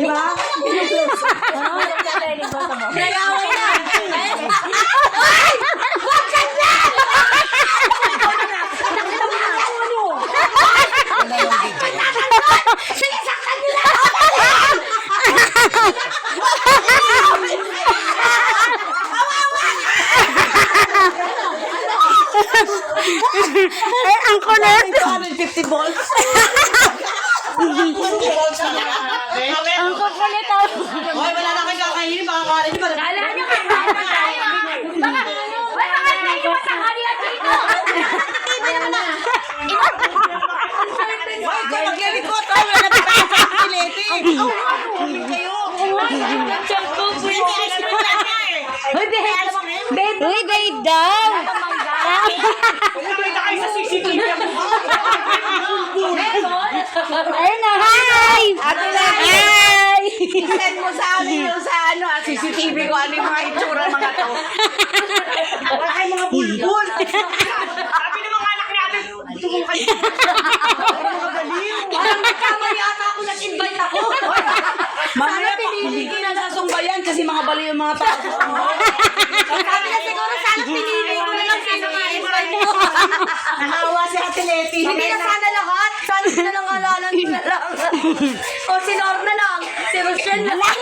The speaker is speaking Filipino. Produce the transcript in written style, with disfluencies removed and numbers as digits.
Di ba? Nayaway na. Sinisaktan nila! Ay, ang kulit. 250 volts. Ang kukulit ah. Hoy, wala na kayo kakainin. Baka kala niyo ba? Kala nyo kayo tayo. Baka naiiwan sa kanila dito. Iba naman na. Hoy, maglalikot. Hoy, wala na tayo sa pilete. Kayo. Uy, babe daw. Kayo sa CCTV. Ayun na, hi! Ate Lani. Hi! Send mo sa amin yung sa CCTV ko ano yung mga itsura mga to. Wala kayo mga bulbul. Sabi ng mga anak natin, ito mo kayo. Parang nagkamali ata ako nag-invite ako. Mamaya pa, hindi na sasumbayan kasi mga bali yung mga tao. Sabi na siguro sana pinili ko na lang sino ma-invite mo. Nahawa si Ate Leti. Hindi na sana lahat. Sana na lang alalan ko na lang. O si Nor na lang. Si Rochelle na lang.